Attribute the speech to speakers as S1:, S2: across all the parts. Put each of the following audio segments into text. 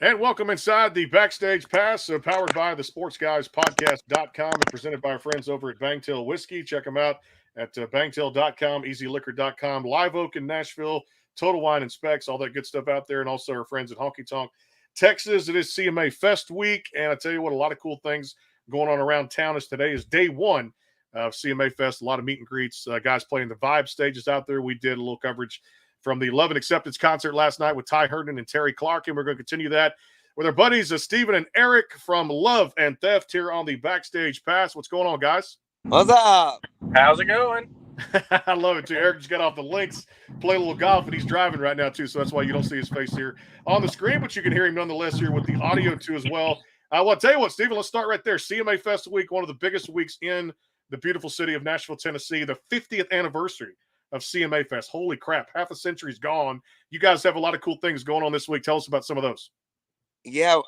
S1: And welcome inside the Backstage Pass, powered by the SportsGuysPodcast.com and presented by our friends over at Bangtail Whiskey. Check them out at bangtail.com, easyliquor.com, Live Oak in Nashville, Total Wine and Specs, all that good stuff out there, and also our friends at Honky Tonk, Texas. It is CMA Fest week, and I tell you what, a lot of cool things going on around town as today is day one of CMA Fest. A lot of meet and greets, guys playing the Vibe stages out there. We did a little coverage from the Love and Acceptance concert last night with Ty Herndon and Terry Clark, and we're going to continue that with our buddies Stephen and Eric from Love and Theft here on the Backstage Pass. What's going on, guys?
S2: What's up?
S3: How's it going?
S1: I love it, too. Eric just got off the links, play a little golf, and he's driving right now, too, so that's why you don't see his face here on the screen, but you can hear him nonetheless here with the audio, too, as well. Well, I'll tell you what, Stephen, let's start right there. CMA Fest Week, one of the biggest weeks in the beautiful city of Nashville, Tennessee, the 50th anniversary of CMA Fest. Holy crap, half a century's gone. You guys have a lot of cool things going on this week. Tell us about some of those.
S2: Yeah,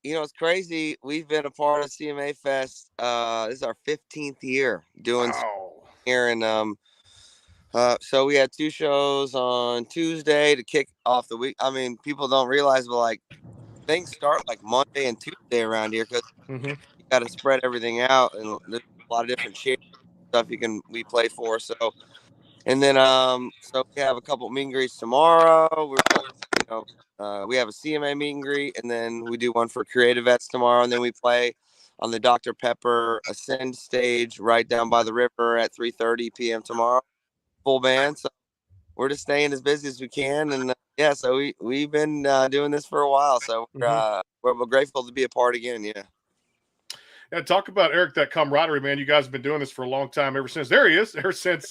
S2: it's crazy. We've been a part of CMA Fest. This is our 15th year doing here, and so we had two shows on Tuesday to kick off the week. I mean, people don't realize, but like things start like Monday and Tuesday around here because you got to spread everything out, and there's a lot of different stuff we play for. So. And then, so we have a couple meet and greets tomorrow. We have a CMA meet and greet, and then we do one for Creative Vets tomorrow. And then we play on the Dr. Pepper Ascend stage right down by the river at 3:30 p.m. tomorrow. Full band. So we're just staying as busy as we can. And so we've been doing this for a while. So we're grateful to be a part again. Yeah.
S1: Yeah. Talk about, Eric, that camaraderie, man. You guys have been doing this for a long time ever since. There he is. Ever since.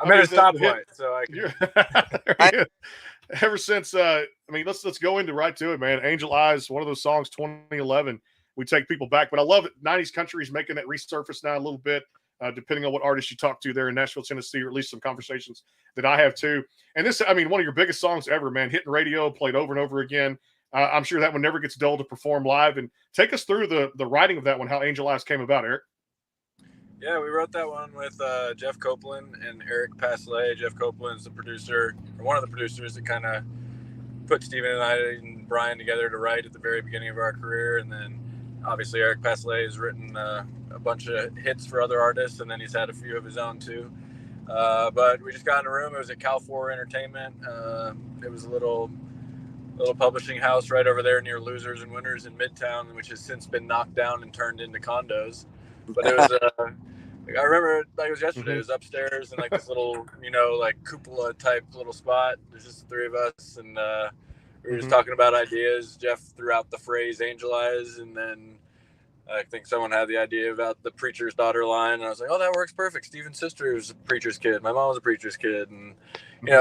S3: I'm at a stoplight, so I can.
S1: Ever since, let's go into right to it, man. Angel Eyes, one of those songs, 2011. We take people back, but I love it. 90s country is making that resurface now a little bit, depending on what artist you talk to there in Nashville, Tennessee, or at least some conversations that I have too. And this, one of your biggest songs ever, man. Hitting radio, played over and over again. I'm sure that one never gets dull to perform live. And take us through the writing of that one, how Angel Eyes came about, Eric.
S3: Yeah, we wrote that one with Jeff Copeland and Eric Paslay. Jeff Copeland's the producer, or one of the producers that kind of put Steven and I and Brian together to write at the very beginning of our career. And then obviously Eric Paslay has written a bunch of hits for other artists, and then he's had a few of his own too. But we just got in a room. It was at Cal 4 Entertainment. It was a little publishing house right over there near Losers and Winners in Midtown, which has since been knocked down and turned into condos. But it was I remember it like it was yesterday. It was upstairs in like this little, like cupola type little spot. There's just the three of us, and we were just talking about ideas. Jeff threw out the phrase "Angel Eyes," and then I think someone had the idea about the preacher's daughter line, and I was like, "Oh, that works perfect." Steven's sister is a preacher's kid. My mom was a preacher's kid, and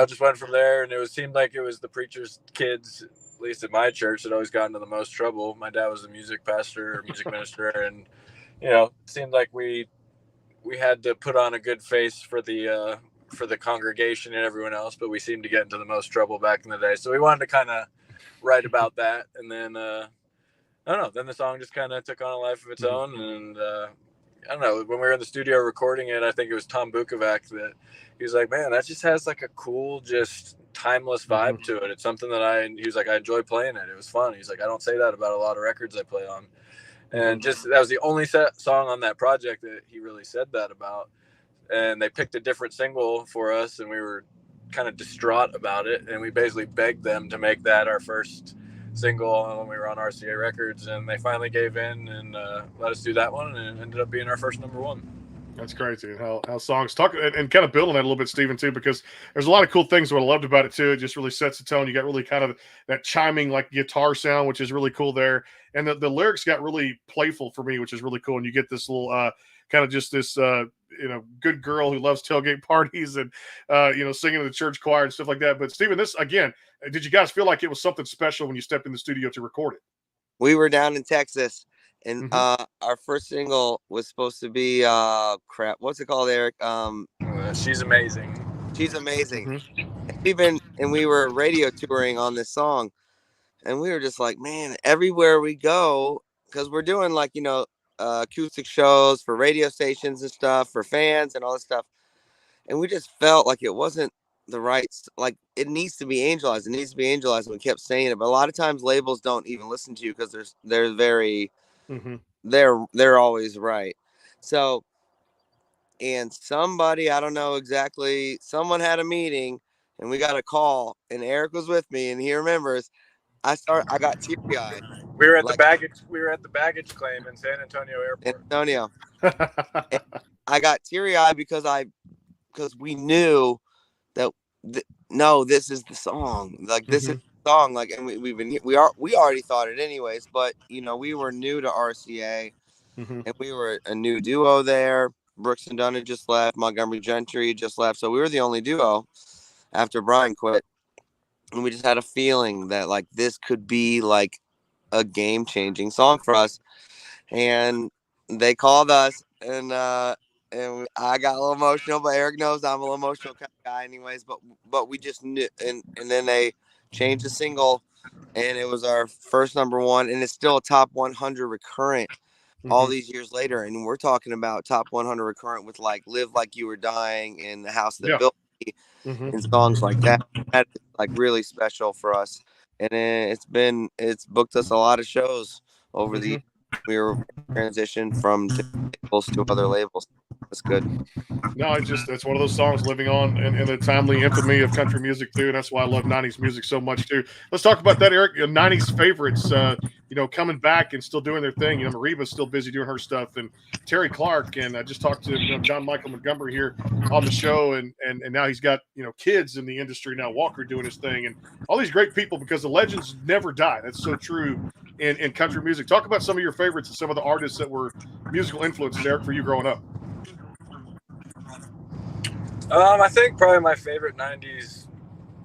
S3: just went from there. And seemed like it was the preacher's kids, at least at my church, that always got into the most trouble. My dad was a music pastor or music minister, and it seemed like we had to put on a good face for the congregation and everyone else, but we seemed to get into the most trouble back in the day. So we wanted to kind of write about that. And then, I don't know, then the song just kind of took on a life of its own. And, I don't know, when we were in the studio recording it, I think it was Tom Bukovac that he was like, man, that just has like a cool, just timeless vibe to it. It's something that he was like, I enjoy playing it. It was fun. He's like, I don't say that about a lot of records I play on. And just that was the only song on that project that he really said that about. And they picked a different single for us, and we were kind of distraught about it. And we basically begged them to make that our first single when we were on RCA Records. And they finally gave in and let us do that one, and it ended up being our first number one.
S1: That's crazy. How songs talk and kind of building that a little bit, Stephen, too, because there's a lot of cool things what I loved about it too. It just really sets the tone. You got really kind of that chiming like guitar sound, which is really cool there. And the lyrics got really playful for me, which is really cool. And you get this little kind of just this good girl who loves tailgate parties and singing in the church choir and stuff like that. But Stephen, this again, did you guys feel like it was something special when you stepped in the studio to record it?
S2: We were down in Texas. And our first single was supposed to be what's it called, Eric?
S3: She's Amazing.
S2: She's Amazing. And we were radio touring on this song, and we were just like, man, everywhere we go, because we're doing like acoustic shows for radio stations and stuff for fans and all this stuff, and we just felt like it wasn't the rights. Like, it needs to be angelized. It needs to be angelized. And we kept saying it, but a lot of times labels don't even listen to you because they're very they're always right. So, and somebody, I don't know exactly, someone had a meeting and we got a call and Eric was with me and he remembers I got teary eyed.
S3: We were at the baggage claim in San Antonio Airport.
S2: Antonio. I got teary eyed because we knew that no, this is the song. Like, this is the song. Like, and we already thought it anyways, but you know, we were new to RCA and we were a new duo there. Brooks and Dunn had just left, Montgomery Gentry just left. So we were the only duo after Brian quit. And we just had a feeling that like this could be like a game-changing song for us. And they called us and I got a little emotional, but Eric knows I'm a little emotional kind of guy anyways, but we just knew, and then they changed the single and it was our first #1 and it's still a top 100 recurrent all these years later. And we're talking about top 100 recurrent with like Live Like You Were Dying and The House That Built Me and songs like that. That is like really special for us. And it's booked us a lot of shows over the we were transitioned from labels to other labels. That's good.
S1: No, it's one of those songs living on in the timely infamy of country music too, and that's why I love '90s music so much too. Let's talk about that, Eric. '90s favorites, coming back and still doing their thing. Mariba's still busy doing her stuff, and Terry Clark, and I just talked to John Michael Montgomery here on the show, and now he's got kids in the industry now. Walker doing his thing, and all these great people because the legends never die. That's so true in country music. Talk about some of your favorites and some of the artists that were musical influences, Eric, for you growing up.
S3: I think probably my favorite '90s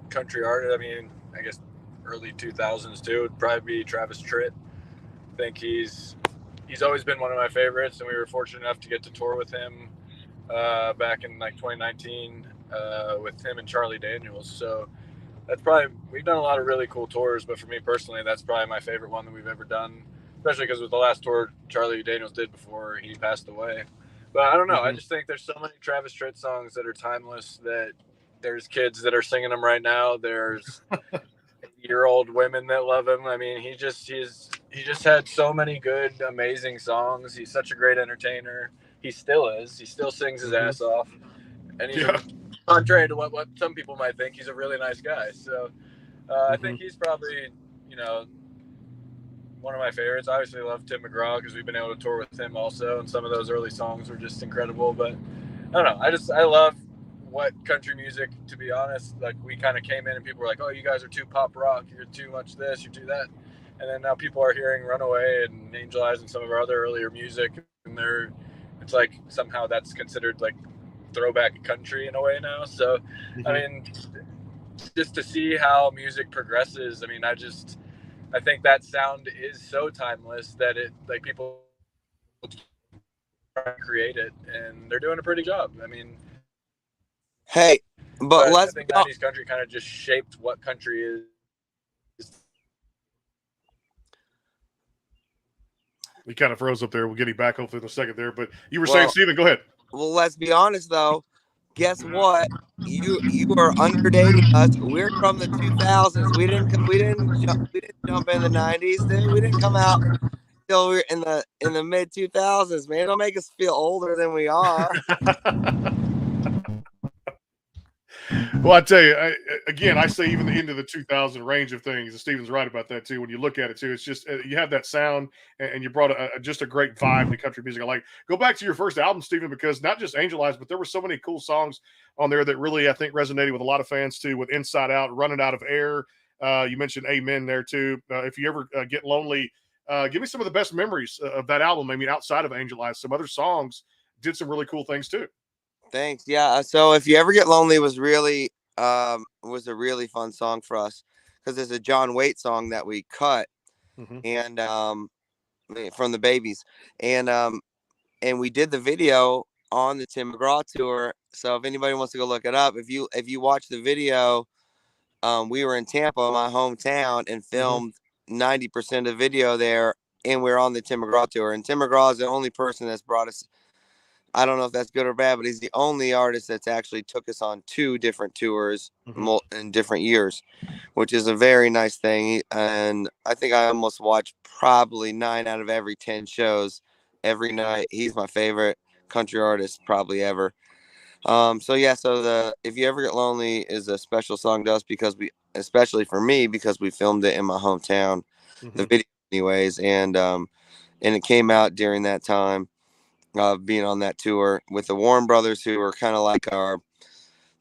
S3: country artist, I mean, I guess early 2000s too, would probably be Travis Tritt. I think he's always been one of my favorites, and we were fortunate enough to get to tour with him back in like 2019 with him and Charlie Daniels. So we've done a lot of really cool tours, but for me personally, that's probably my favorite one that we've ever done, especially because with the last tour Charlie Daniels did before he passed away. But I don't know. I just think there's so many Travis Tritt songs that are timeless that there's kids that are singing them right now. There's year-old women that love him. I mean, he just had so many good, amazing songs. He's such a great entertainer. He still is. He still sings his ass off. And he's contrary to what some people might think, he's a really nice guy. So I think he's probably, one of my favorites. I obviously love Tim McGraw because we've been able to tour with him also, and some of those early songs were just incredible. But I don't know. I love what country music, to be honest. Like, we kind of came in and people were like, "Oh, you guys are too pop rock. You're too much this. You're too that." And then now people are hearing Runaway and Angel Eyes and some of our other earlier music, and it's like somehow that's considered like throwback country in a way now. So, I mean, just to see how music progresses. I mean, I think that sound is so timeless that it like people create it, and they're doing a pretty job. I mean,
S2: hey, but
S3: I think '90s country kind of just shaped what country is.
S1: We kind of froze up there. We'll get you back hopefully in a second there. But you were saying, Steven, go ahead.
S2: Well, let's be honest though. Guess what? You are underdating us. We're from the 2000s. We didn't jump in the '90s. We didn't come out till we're in the mid 2000s. Man, don't make us feel older than we are.
S1: Well, I tell you, I say even into the 2000 range of things. And Steven's right about that too. When you look at it too, it's just you have that sound, and you brought just a great vibe to country music. I like. Go back to your first album, Steven, because not just Angel Eyes, but there were so many cool songs on there that really I think resonated with a lot of fans too. With Inside Out, Running Out of Air. You mentioned Amen there too. If you ever get lonely, give me some of the best memories of that album. I mean, outside of Angel Eyes, some other songs did some really cool things too.
S2: Thanks. Yeah. So If You Ever Get Lonely was really was a really fun song for us because there's a John Waite song that we cut and from the Babies, and we did the video on the Tim McGraw tour. So if anybody wants to go look it up, if you watch the video, we were in Tampa, my hometown, and filmed 90% of the video there, and we're on the Tim McGraw tour. And Tim McGraw is the only person that's brought us I don't know if that's good or bad, but he's the only artist that's actually took us on 2 different tours in different years, which is a very nice thing. And I think I almost watch probably 9 out of every 10 shows every night. He's my favorite country artist probably ever. So If You Ever Get Lonely is a special song to us because especially for me, because we filmed it in my hometown, the video anyways. And it came out during that time of being on that tour with the Warren Brothers, who are kind of like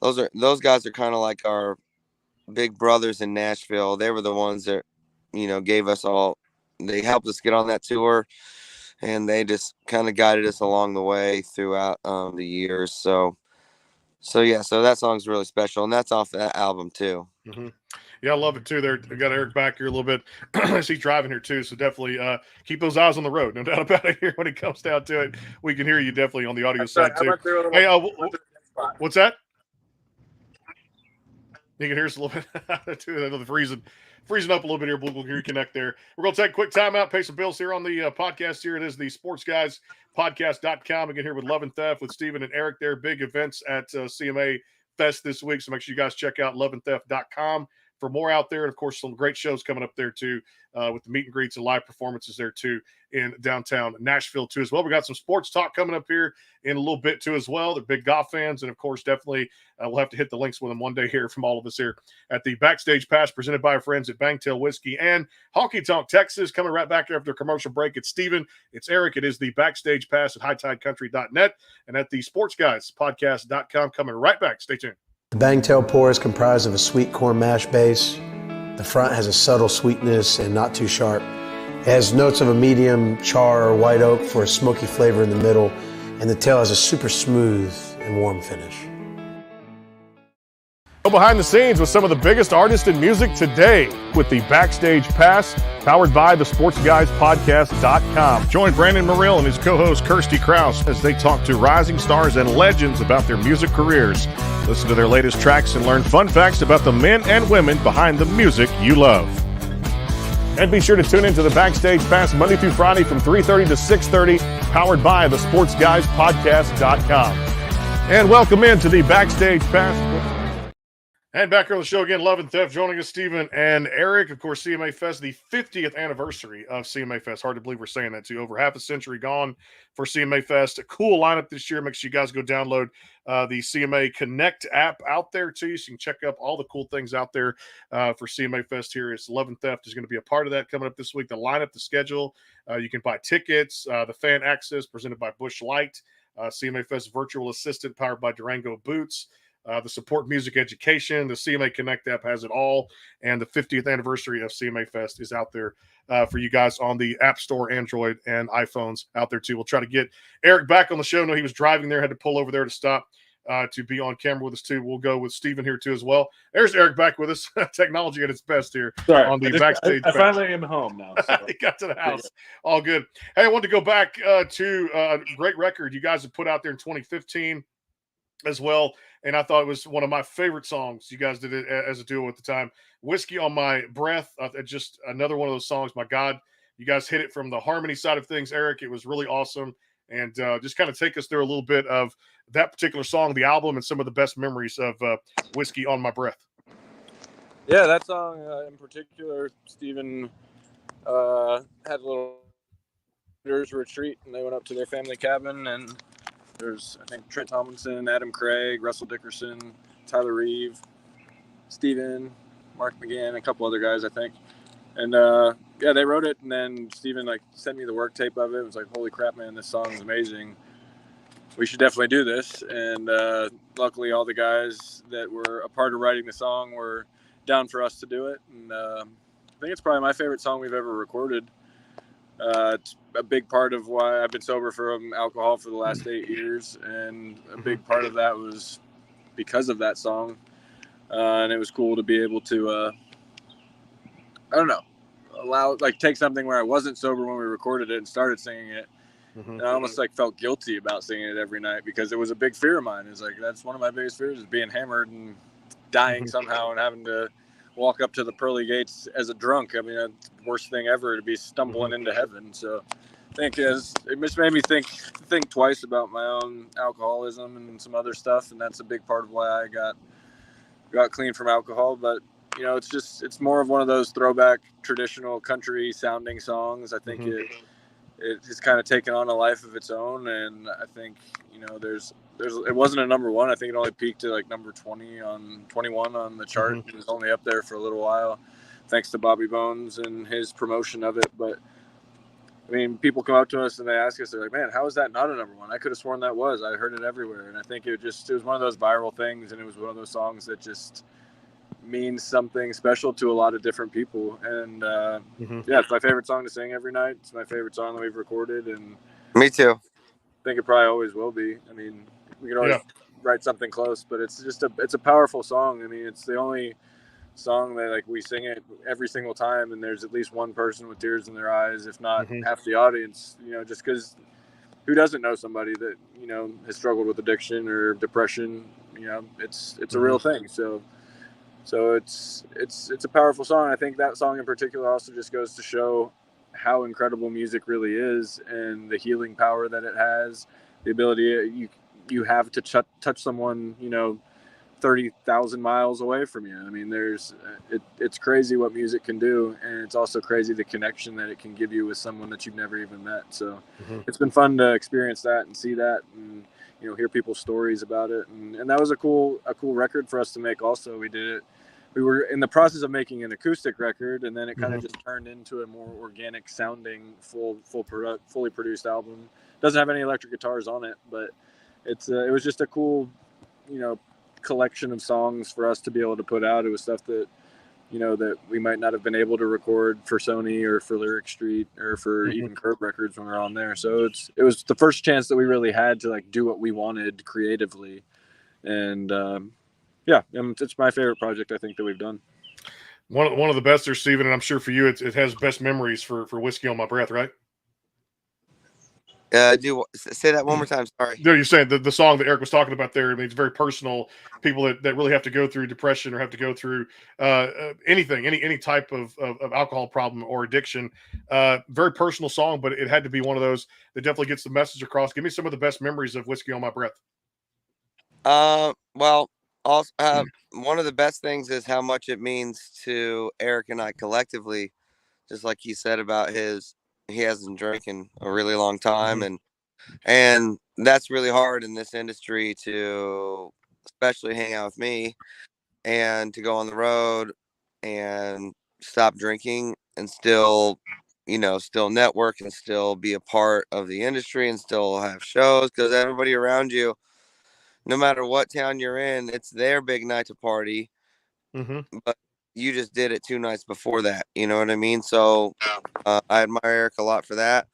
S2: those guys are kind of like our big brothers in Nashville. They were the ones that, they helped us get on that tour, and they just kind of guided us along the way throughout the years. So that song's really special, and that's off that album too.
S1: Yeah, I love it too. There, I got Eric back here a little bit. He's driving here too, so definitely keep those eyes on the road. No doubt about it. Here, when it comes down to it, we can hear you definitely on the audio side too. Hey, what's that? You can hear us a little bit too. The freezing up a little bit here. We'll reconnect there. We're going to take a quick timeout, pay some bills here on the podcast. Here it is, the Sports Guys Podcast.com. Again, here with Love and Theft with Steven and Eric there. Big events at CMA Fest this week, so make sure you guys check out loveandtheft.com for more out there. And of course, some great shows coming up there too, with the meet and greets and live performances there too in downtown Nashville too as well. We got some sports talk coming up here in a little bit too as well. They're big golf fans, and of course, definitely we'll have to hit the links with them one day here from all of us here at the Backstage Pass presented by our friends at Bangtail Whiskey and Honky Tonk Texas. Coming right back after a commercial break. It's Steven, it's Eric. It is the Backstage Pass at HighTideCountry.net and at the Sports Guys Podcast.com. Coming right back. Stay tuned.
S4: The Bangtail pour is comprised of a sweet corn mash base. The front has a subtle sweetness and not too sharp. It has notes of a medium char or white oak for a smoky flavor in the middle, and the tail has a super smooth and warm finish.
S1: Go behind the scenes with some of the biggest artists in music today with the Backstage Pass, powered by the SportsGuysPodcast.com. Join Brandon Morrill and his co-host Kirsty Krause as they talk to rising stars and legends about their music careers. Listen to their latest tracks and learn fun facts about the men and women behind the music you love. And be sure to tune into the Backstage Pass Monday through Friday from 3:30 to 6:30, powered by the SportsGuysPodcast.com. And welcome into the Backstage Pass. And back on the show again, Love and Theft, joining us, Steven and Eric. Of course, CMA Fest, the 50th anniversary of CMA Fest. Hard to believe we're saying that, too. Over half a century gone for CMA Fest. A cool lineup this year. Make sure you guys go download the CMA Connect app out there, too, so you can check up all the cool things out there for CMA Fest here. It's Love and Theft is going to be a part of that coming up this week. The lineup, the schedule. You can buy tickets. The fan access presented by Busch Light. CMA Fest virtual assistant powered by Durango Boots. The support music education, the CMA Connect app has it all, and the 50th anniversary of CMA Fest is out there for you guys on the App Store, Android, and iPhones out there too. We'll try to get Eric back on the show. No, he was driving there, had to pull over there to stop to be on camera with us too. We'll go with Steven here too as well. There's Eric back with us. Technology at its best here.
S5: Sorry,
S1: on the Backstage.
S5: I finally am home now. So.
S1: He got to the house. All good. Hey, I wanted to go back to a great record you guys have put out there in 2015 as well. And I thought it was one of my favorite songs. You guys did it as a duo at the time. Whiskey on My Breath. Just another one of those songs. My God, you guys hit it from the harmony side of things, Eric. It was really awesome. And just kind of take us through a little bit of that particular song, the album, and some of the best memories of Whiskey on My Breath.
S3: Yeah, that song in particular, Steven had a little retreat, and they went up to their family cabin, and there's, I think, Trent Tomlinson, Adam Craig, Russell Dickerson, Tyler Reeve, Steven, Mark McGann, a couple other guys, I think. And, they wrote it, and then Steven, sent me the work tape of it. It was like, holy crap, man, this song is amazing. We should definitely do this. And luckily, all the guys that were a part of writing the song were down for us to do it. And I think it's probably my favorite song we've ever recorded. It's a big part of why I've been sober from alcohol for the last 8 years, and a big part of that was because of that song. And it was cool to be able to, take something where I wasn't sober when we recorded it and started singing it. And I almost felt guilty about singing it every night because it was a big fear of mine. It's that's one of my biggest fears, is being hammered and dying somehow and having to walk up to the pearly gates as a drunk. I mean, that's the worst thing ever, to be stumbling into heaven. So think it just made me think twice about my own alcoholism and some other stuff, and that's a big part of why I got clean from alcohol. But it's more of one of those throwback traditional country sounding songs. I think it has kind of taken on a life of its own, and I think it wasn't a number one. I think it only peaked at like number 21 on the chart. It was only up there for a little while, thanks to Bobby Bones and his promotion of it. But I mean, people come up to us and they ask us, they're like, "Man, how is that not a number one? I could have sworn that was. I heard it everywhere." And I think it was one of those viral things, and it was one of those songs that just means something special to a lot of different people. And yeah, it's my favorite song to sing every night. It's my favorite song that we've recorded, and
S2: me too.
S3: I think it probably always will be. I mean, we can always write something close, but it's a powerful song. I mean, it's the only song that like we sing it every single time, and there's at least one person with tears in their eyes, if not half the audience. Just because who doesn't know somebody that has struggled with addiction or depression? It's a real thing. So it's a powerful song. I think that song in particular also just goes to show how incredible music really is, and the healing power that it has, the ability you have to touch someone 30,000 miles away from you. I mean, it's crazy what music can do, and it's also crazy the connection that it can give you with someone that you've never even met. So it's been fun to experience that and see that, and hear people's stories about it, and that was a cool record for us to make. Also, we were in the process of making an acoustic record, and then it kind of just turned into a more organic sounding fully produced album. Doesn't have any electric guitars on it, but it was just a cool collection of songs for us to be able to put out. It was stuff that that we might not have been able to record for Sony or for Lyric Street or for even Curb Records when we were on there. So it was the first chance that we really had to like do what we wanted creatively, and it's my favorite project I think that we've done.
S1: One of the best there, Steven, and I'm sure for you it has best memories for Whiskey on My Breath, right?
S2: Say that one more time. Sorry.
S1: No, you're saying the song that Eric was talking about there. I mean, it's very personal. People that really have to go through depression or have to go through anything, any type of alcohol problem or addiction. Very personal song, but it had to be one of those that definitely gets the message across. Give me some of the best memories of Whiskey on My Breath.
S2: Well, also one of the best things is how much it means to Eric and I collectively. Just like he said about he hasn't drank in a really long time, and that's really hard in this industry to especially hang out with me and to go on the road and stop drinking and still network and still be a part of the industry and still have shows, because everybody around you, no matter what town you're in, it's their big night to party. But you just did it 2 nights before that. You know what I mean? So I admire Eric a lot for that.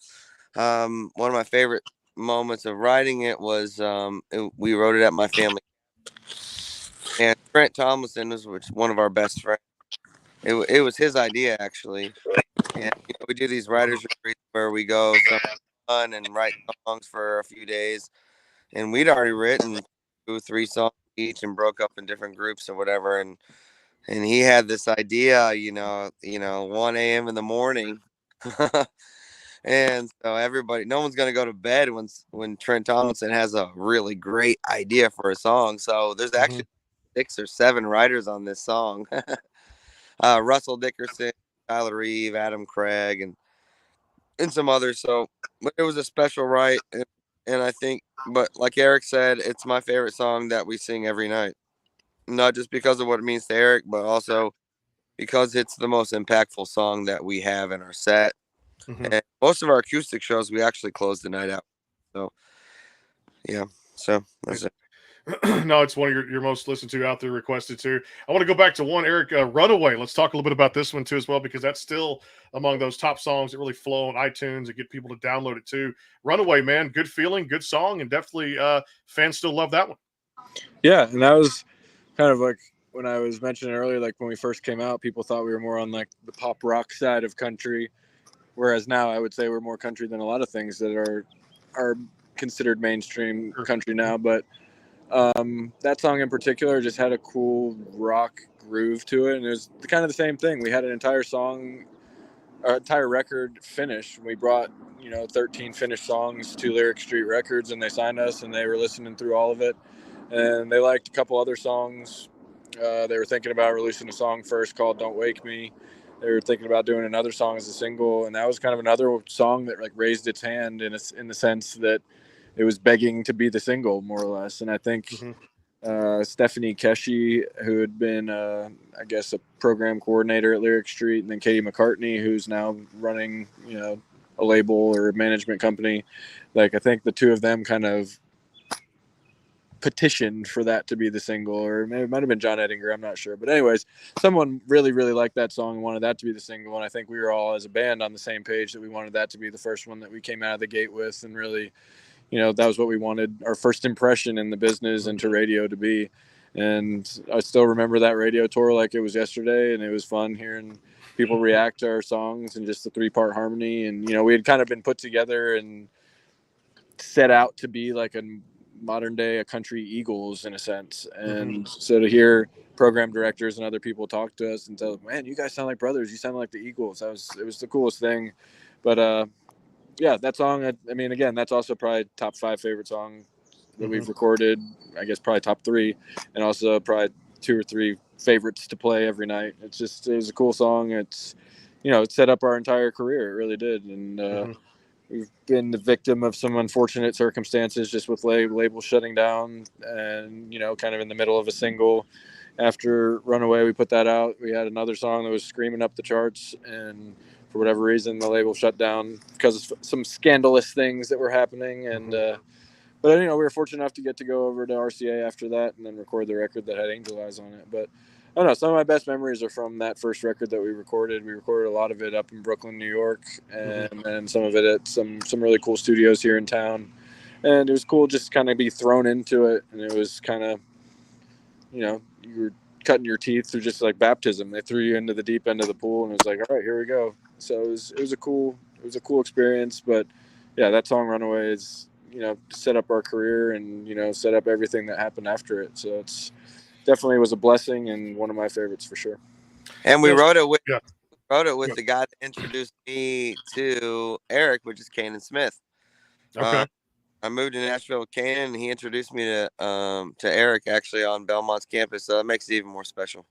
S2: One of my favorite moments of writing it was we wrote it at my family. And Trent Tomlinson was one of our best friends. It was his idea, actually. And we do these writers' retreats where we go fun and write songs for a few days. And we'd already written 2-3 songs each and broke up in different groups or whatever. And he had this idea, 1 a.m. in the morning. And so no one's going to go to bed when Trent Tomlinson has a really great idea for a song. So there's actually 6 or 7 writers on this song. Russell Dickerson, Tyler Reeve, Adam Craig, and some others. So it was a special write. And I think, but like Eric said, it's my favorite song that we sing every night. Not just because of what it means to Eric, but also because it's the most impactful song that we have in our set. And most of our acoustic shows, we actually close the night out. So, yeah. So that's it.
S1: No, it's one of your most listened to out there, requested too. I want to go back to one, Eric, Runaway. Let's talk a little bit about this one too as well, because that's still among those top songs that really flow on iTunes and get people to download it too. Runaway, man, good feeling, good song, and definitely fans still love that one.
S3: Yeah, and that was kind of like when I was mentioning earlier, like when we first came out, people thought we were more on like the pop rock side of country, whereas now I would say we're more country than a lot of things that are considered mainstream country now. But that song in particular just had a cool rock groove to it, and it was kind of the same thing. We had an entire record finished. We brought 13 finished songs to Lyric Street Records, and they signed us, and they were listening through all of it, and they liked a couple other songs. They were thinking about releasing a song first called "Don't Wake Me." They were thinking about doing another song as a single, and that was kind of another song that like raised its hand in the sense that it was begging to be the single, more or less. And I think Stephanie Keshi, who had been, I guess, a program coordinator at Lyric Street, and then Katie McCartney, who's now running, a label or a management company. Like, I think the two of them kind of petitioned for that to be the single, or maybe it might have been John Ettinger, I'm not sure. But anyways, someone really, really liked that song and wanted that to be the single. And I think we were all as a band on the same page that we wanted that to be the first one that we came out of the gate with. And really, that was what we wanted our first impression in the business and to radio to be. And I still remember that radio tour like it was yesterday, and it was fun hearing people react to our songs and just the 3-part harmony. And, we had kind of been put together and set out to be like a modern day a country Eagles in a sense. And so to hear program directors and other people talk to us and tell them, man, you guys sound like brothers, you sound like the Eagles, it was the coolest thing. But yeah, that song, I mean, again, that's also probably top 5 favorite song that we've recorded. I guess probably top 3, and also probably 2 or 3 favorites to play every night. It was a cool song. It's it set up our entire career. It really did. And we've been the victim of some unfortunate circumstances just with labels shutting down, and kind of in the middle of a single after Runaway, we put that out. We had another song that was screaming up the charts, and for whatever reason the label shut down because of some scandalous things that were happening. And but we were fortunate enough to get to go over to RCA after that and then record the record that had Angel Eyes on it. But I don't know, some of my best memories are from that first record that we recorded. We recorded a lot of it up in Brooklyn, New York, and then some of it at some really cool studios here in town. And it was cool just to kind of be thrown into it. And it was kind of, you were cutting your teeth through just like baptism. They threw you into the deep end of the pool, and it was like, all right, here we go. So it was a cool experience. But yeah, that song Runaway is, set up our career and, set up everything that happened after it. So it's definitely was a blessing and one of my favorites for sure.
S2: And we wrote it with the guy that introduced me to Eric, which is Kanan Smith.
S1: Okay.
S2: I moved to Nashville with Kanan, and he introduced me to Eric actually on Belmont's campus. So that makes it even more special.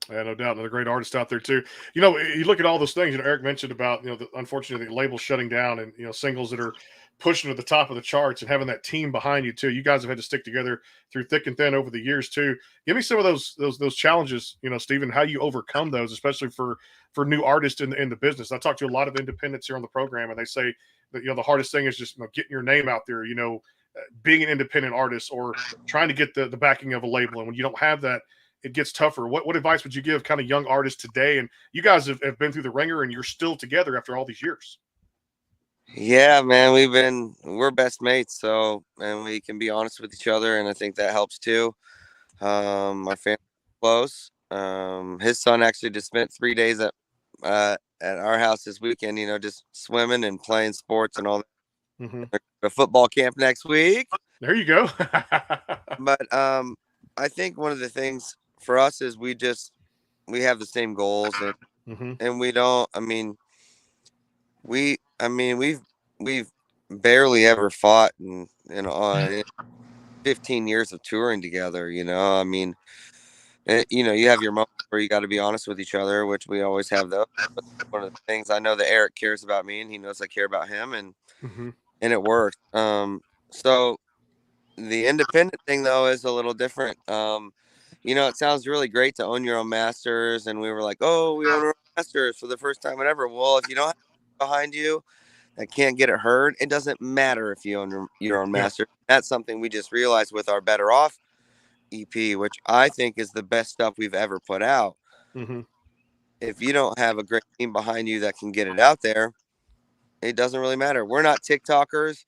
S1: Yeah, no doubt. Another great artist out there too. You look at all those things. Eric mentioned about unfortunately the labels shutting down and singles that are pushing to the top of the charts and having that team behind you too. You guys have had to stick together through thick and thin over the years too. Give me some of those challenges, Stephen, how you overcome those, especially for new artists in the business. I talk to a lot of independents here on the program, and they say that the hardest thing is just getting your name out there. Being an independent artist or trying to get the backing of a label, and when you don't have that, it gets tougher. What advice would you give kind of young artists today? And you guys have been through the ringer, and you're still together after all these years.
S2: Yeah, man, we're best mates. So, and we can be honest with each other. And I think that helps too. My family's close. His son actually just spent 3 days at our house this weekend, just swimming and playing sports and all that. A football camp next week.
S1: There you go.
S2: But I think one of the things for us is we have the same goals, and we don't. We've barely ever fought in 15 years of touring together. You have your moments where you got to be honest with each other, which we always have those. But one of the things I know that Eric cares about me, and he knows I care about him, and it works. So the independent thing though is a little different. It sounds really great to own your own masters, and we were like, oh, we own our own masters for the first time ever. Well, if you don't have behind you that can't get it heard, it doesn't matter if you own your own master. That's something we just realized with our Better Off EP, which I think is the best stuff we've ever put out. If you don't have a great team behind you that can get it out there, it doesn't really matter. We're not TikTokers.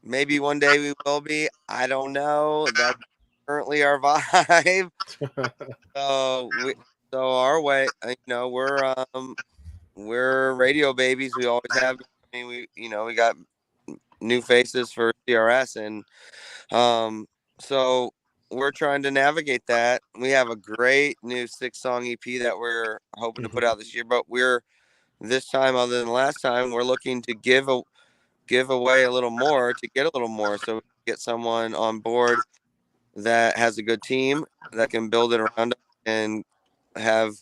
S2: Maybe one day we will be. I don't know. That's currently our vibe. So our way, we're radio babies. We always have. We got new faces for CRS, and so we're trying to navigate that. We have a great new 6-song EP that we're hoping to put out this year, but we're this time, other than last time, we're looking to give away a little more to get a little more, so we get someone on board that has a good team that can build it around them and have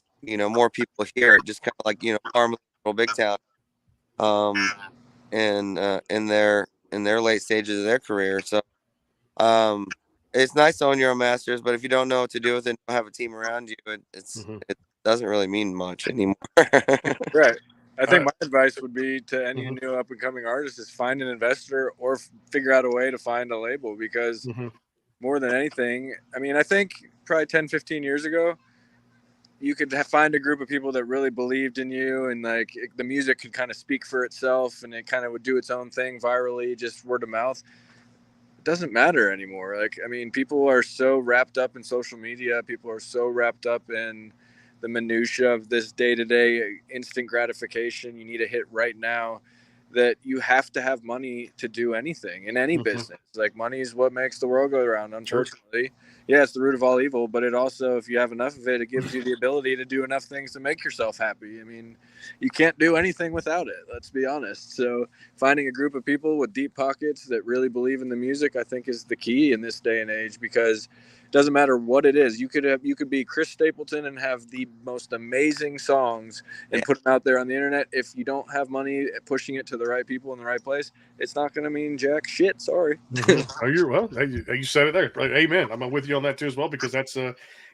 S2: more people hear it, just kind of like Farm Little Big Town, and in their late stages of their career. So it's nice to own your own masters, but if you don't know what to do with it and don't have a team around you, it doesn't really mean much anymore.
S3: Right. I think my advice would be to any new up and coming artist is find an investor or figure out a way to find a label, because more than anything, I mean, I think probably 10, 15 years ago, you could find a group of people that really believed in you, and like the music could kind of speak for itself, and it kind of would do its own thing virally, just word of mouth. It doesn't matter anymore. Like, I mean, people are so wrapped up in social media. People are so wrapped up in the minutia of this day-to-day instant gratification. You need a hit right now, that you have to have money to do anything in any business. Like, money is what makes the world go around, unfortunately. Sure. Yeah, it's the root of all evil, but it also, if you have enough of it, it gives you the ability to do enough things to make yourself happy. I mean, you can't do anything without it, let's be honest. So finding a group of people with deep pockets that really believe in the music, I think, is the key in this day and age, because it doesn't matter what it is. You could be Chris Stapleton and have the most amazing songs and put them out there on the internet. If you don't have money pushing it to the right people in the right place, it's not going to mean jack shit. Sorry.
S1: Oh, you said it there. Amen. I'm with you on that too as well, because that's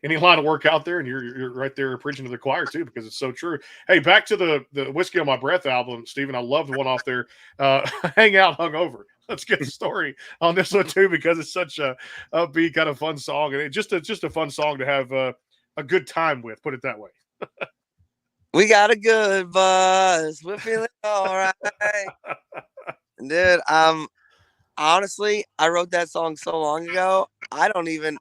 S1: any line of work out there, and you're right there preaching to the choir too, because it's so true. Hey, back to the Whiskey on My Breath album, Stephen. I love the one off there, Hang Out Hungover. Let's get the story on this one too, because it's such a upbeat kind of fun song, and just a fun song to have a good time with. Put it that way.
S2: We got a good buzz. We're feeling all right. Dude, honestly, I wrote that song so long ago, I don't even,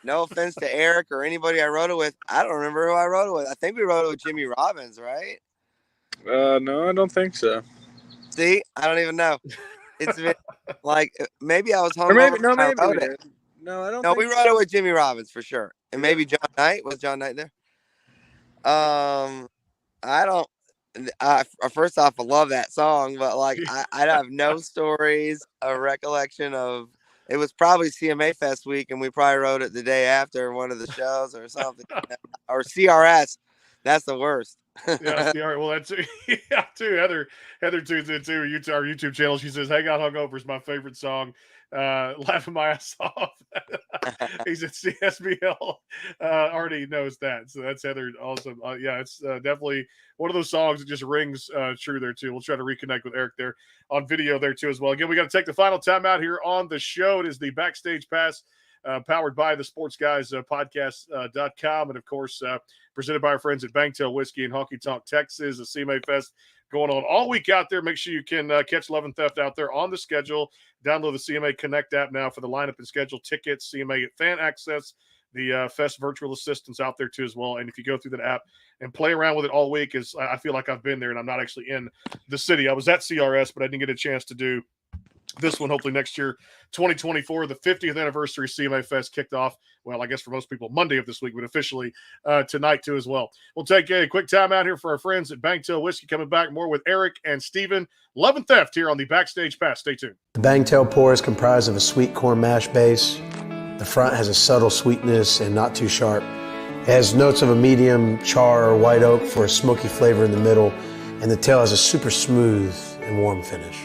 S2: no offense to Eric or anybody I wrote it with, I don't remember who I wrote it with. I think we wrote it with Jimmy Robbins, right?
S3: No, I don't think so.
S2: See, I don't even know. It's been like, maybe I was hungover.
S3: No, I don't.
S2: No, we wrote it with Jimmy Robbins for sure, and maybe John Knight. Was John Knight there? I don't. First off, I love that song, but like I have no stories, a recollection of. It was probably CMA Fest week, and we probably wrote it the day after one of the shows or something, or CRS. That's the worst.
S1: Yeah, well, that's too. Heather tunes in too. Our YouTube channel. She says, "Hang Out Hungover" is my favorite song. Laughing my ass off. He's at CSBL. Already knows that, so that's Heather. Awesome. Yeah, it's definitely one of those songs that just rings true there too. We'll try to reconnect with Eric there on video there too as well. Again, we got to take the final time out here on the show. It is the Backstage Pass. Powered by the Sports Guys podcast.com, and of course presented by our friends at Bangtail Whiskey in Honky Tonk, Texas. The CMA Fest going on all week out there. Make sure you can catch Love and Theft out there on the schedule. Download the CMA Connect app now for the lineup and schedule tickets, CMA fan access, the Fest virtual assistants out there too as well. And if you go through that app and play around with it all week, is I feel like I've been there and I'm not actually in the city. I was at CRS, but I didn't get a chance to do this one. Hopefully next year, 2024, the 50th anniversary CMA Fest kicked off. Well, I guess for most people, Monday of this week, but officially tonight too as well. We'll take a quick time out here for our friends at Bangtail Whiskey. Coming back more with Eric and Steven. Love and Theft here on the Backstage Pass. Stay tuned.
S4: The Bangtail pour is comprised of a sweet corn mash base. The front has a subtle sweetness and not too sharp. It has notes of a medium char or white oak for a smoky flavor in the middle, and the tail has a super smooth and warm finish.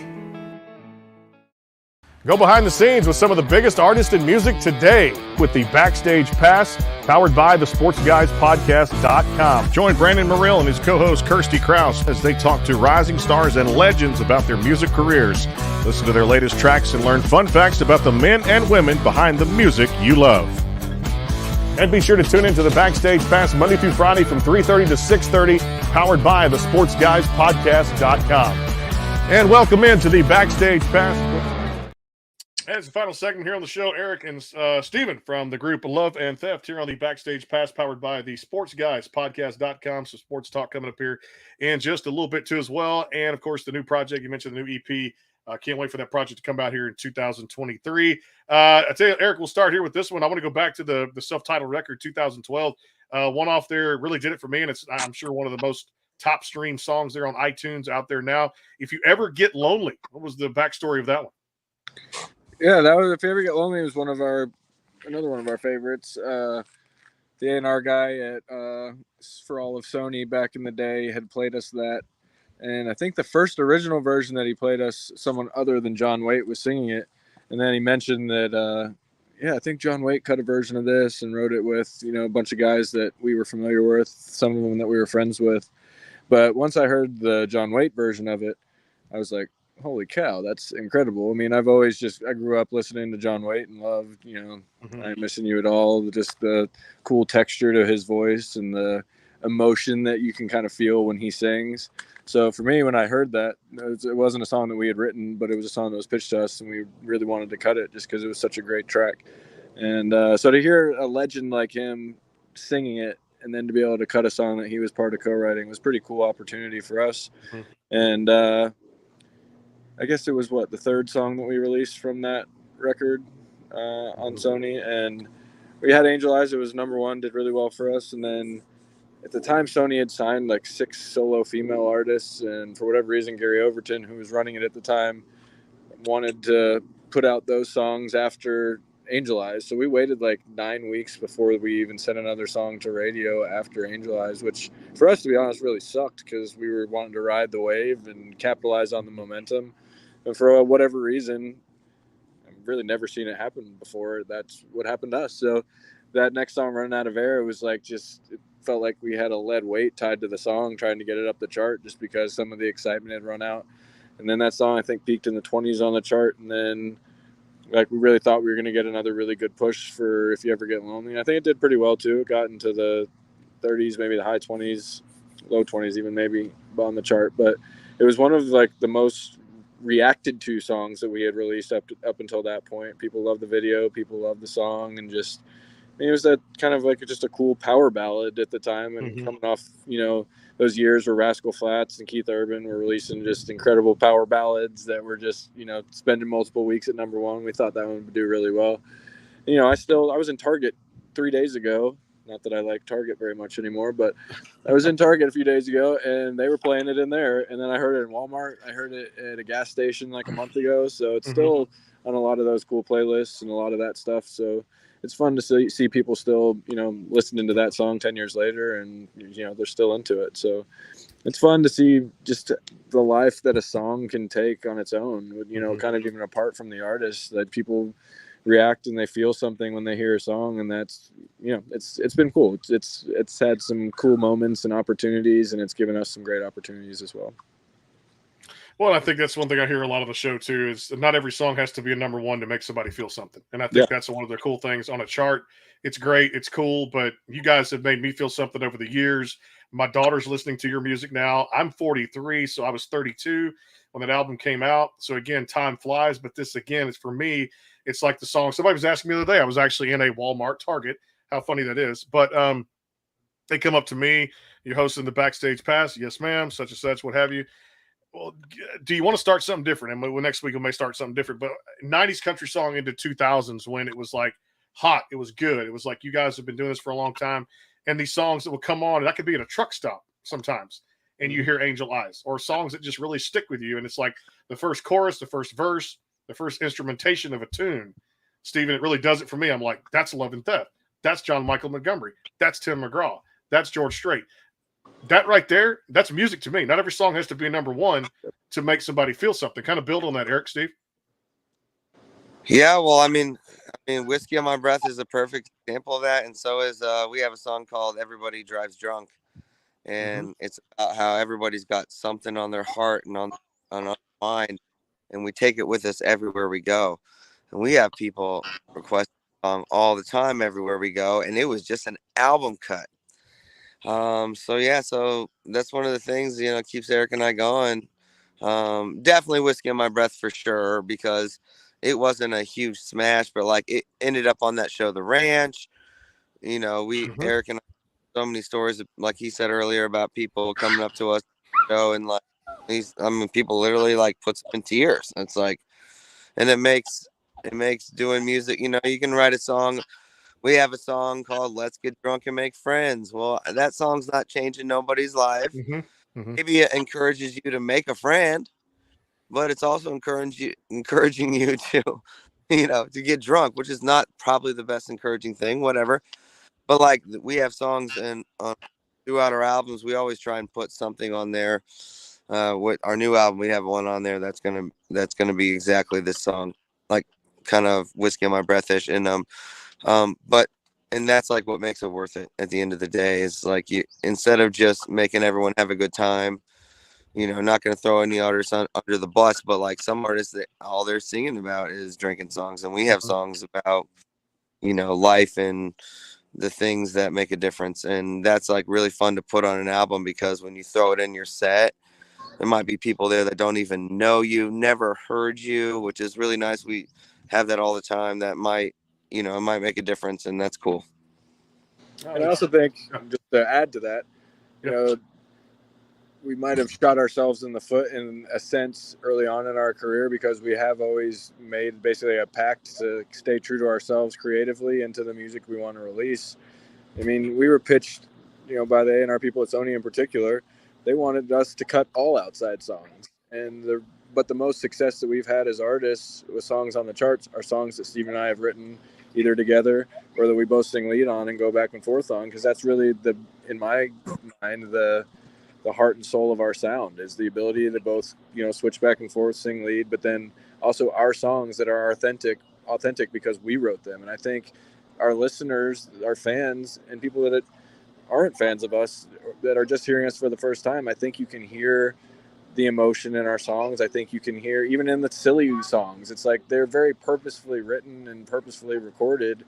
S1: Go behind the scenes with some of the biggest artists in music today with the Backstage Pass, powered by the SportsGuysPodcast.com. Join Brandon Morrill and his co-host Kirsty Krause as they talk to rising stars and legends about their music careers. Listen to their latest tracks and learn fun facts about the men and women behind the music you love. And be sure to tune into the Backstage Pass Monday through Friday from 3:30 to 6:30, powered by the SportsGuysPodcast.com. And welcome into the Backstage Pass. As the final segment here on the show, Eric and Steven from the group Love and Theft here on the Backstage Pass, powered by the SportsGuysPodcast.com. So sports talk coming up here in just a little bit too as well. And, of course, the new project. You mentioned the new EP. Can't wait for that project to come out here in 2023. I tell you, Eric, we'll start here with this one. I want to go back to the self-titled record, 2012. One off there really did it for me, and it's, I'm sure, one of the most top stream songs there on iTunes out there now. If you ever get lonely, what was the backstory of that one?
S3: Yeah, that was If You Ever Get Lonely was another one of our favorites. The A&R guy at For All of Sony back in the day had played us that. And I think the first original version that he played us, someone other than John Waite was singing it. And then he mentioned that, I think John Waite cut a version of this and wrote it with, a bunch of guys that we were familiar with, some of them that we were friends with. But once I heard the John Waite version of it, I was like, holy cow, that's incredible. I mean, I grew up listening to John Waite and loved, I Ain't Missing You at All, just the cool texture to his voice and the emotion that you can kind of feel when he sings. So for me, when I heard that, it wasn't a song that we had written, but it was a song that was pitched to us, and we really wanted to cut it just because it was such a great track. And so to hear a legend like him singing it, and then to be able to cut a song that he was part of co-writing was a pretty cool opportunity for us. And I guess it was the third song that we released from that record on Sony, and we had Angel Eyes. It was number one, did really well for us. And then at the time, Sony had signed 6 solo female artists, and for whatever reason, Gary Overton, who was running it at the time, wanted to put out those songs after Angel Eyes. So we waited 9 weeks before we even sent another song to radio after Angel Eyes, which for us, to be honest, really sucked because we were wanting to ride the wave and capitalize on the momentum. And for whatever reason, I've really never seen it happen before. That's what happened to us. So that next song, Running Out of Air, it was it felt like we had a lead weight tied to the song trying to get it up the chart just because some of the excitement had run out. And then that song, I think, peaked in the 20s on the chart. And then we really thought we were going to get another really good push for If You Ever Get Lonely. I think it did pretty well too. It got into the 30s, maybe the high 20s, low 20s even maybe on the chart. But it was one of the most reacted to songs that we had released up until that point. People loved the video, people loved the song, and just it was that kind of just a cool power ballad at the time. And coming off those years where Rascal Flatts and Keith Urban were releasing just incredible power ballads that were just spending multiple weeks at number one, we thought that one would do really well. I was in Target 3 days ago. Not that I like Target very much anymore, but I was in Target a few days ago and they were playing it in there. And then I heard it in Walmart. I heard it at a gas station a month ago. So it's still on a lot of those cool playlists and a lot of that stuff. So it's fun to see people still, listening to that song 10 years later and, they're still into it. So it's fun to see just the life that a song can take on its own, kind of even apart from the artist, that people react and they feel something when they hear a song. And that's, it's been cool. It's had some cool moments and opportunities, and it's given us some great opportunities as well.
S1: Well, I think that's one thing I hear a lot of the show too, is not every song has to be a number one to make somebody feel something. And I think that's one of the cool things on a chart. It's great. It's cool. But you guys have made me feel something over the years. My daughter's listening to your music now. I'm 43, so I was 32 when that album came out. So again, time flies. But this, again, is for me, it's like the song. Somebody was asking me the other day. I was actually in a Walmart Target. How funny that is. But they come up to me. You're hosting the Backstage Pass. Yes, ma'am. Such and such, what have you. Well, do you want to start something different? And next week we may start something different. But 90s country song into 2000s, when it was hot, it was good. It was you guys have been doing this for a long time. And these songs that will come on, and that could be at a truck stop sometimes, and you hear Angel Eyes, or songs that just really stick with you. And it's the first chorus, the first verse, the first instrumentation of a tune. Steven, it really does it for me. I'm that's Love and Theft. That's John Michael Montgomery. That's Tim McGraw. That's George Strait. That right there, that's music to me. Not every song has to be number one to make somebody feel something. Kind of build on that, Eric, Steve.
S2: Yeah, well, I mean, Whiskey on My Breath is a perfect example of that. And so is, we have a song called Everybody Drives Drunk. And it's about how everybody's got something on their heart and on their mind. And we take it with us everywhere we go. And we have people request a song all the time everywhere we go. And it was just an album cut. So that's one of the things, keeps Eric and I going. Definitely Whiskey on My Breath for sure, because it wasn't a huge smash, but it ended up on that show, The Ranch. Eric and I, so many stories, like he said earlier, about people coming up to us and people literally puts them in tears. It's and it makes doing music, you can write a song. We have a song called Let's Get Drunk and Make Friends. Well, that song's not changing nobody's life, maybe it encourages you to make a friend, but it's also encouraging you to, to get drunk, which is not probably the best encouraging thing, whatever. But like we have songs and throughout our albums, we always try and put something on there. With our new album, we have one on there that's gonna be exactly this song, like kind of Whiskey on My Breathish, and that's like what makes it worth it at the end of the day is like you, instead of just making everyone have a good time, not going to throw any artists under the bus, but like some artists that all they're singing about is drinking songs. And we have songs about, life and the things that make a difference. And that's like really fun to put on an album because when you throw it in your set, there might be people there that don't even know you, never heard you, which is really nice. We have that all the time. That might, it might make a difference, and that's cool.
S3: And I also think, just to add to that, we might have shot ourselves in the foot in a sense early on in our career because we have always made basically a pact to stay true to ourselves creatively and to the music we want to release. I mean, we were pitched, by the A&R people at Sony in particular. They wanted us to cut all outside songs. But the most success that we've had as artists with songs on the charts are songs that Steve and I have written either together or that we both sing lead on and go back and forth on, because that's really in my mind, the heart and soul of our sound is the ability to both, switch back and forth, sing lead, but then also our songs that are authentic because we wrote them. And I think our listeners, our fans, and people that aren't fans of us that are just hearing us for the first time, I think you can hear the emotion in our songs. I think you can hear even in the silly songs, it's like they're very purposefully written and purposefully recorded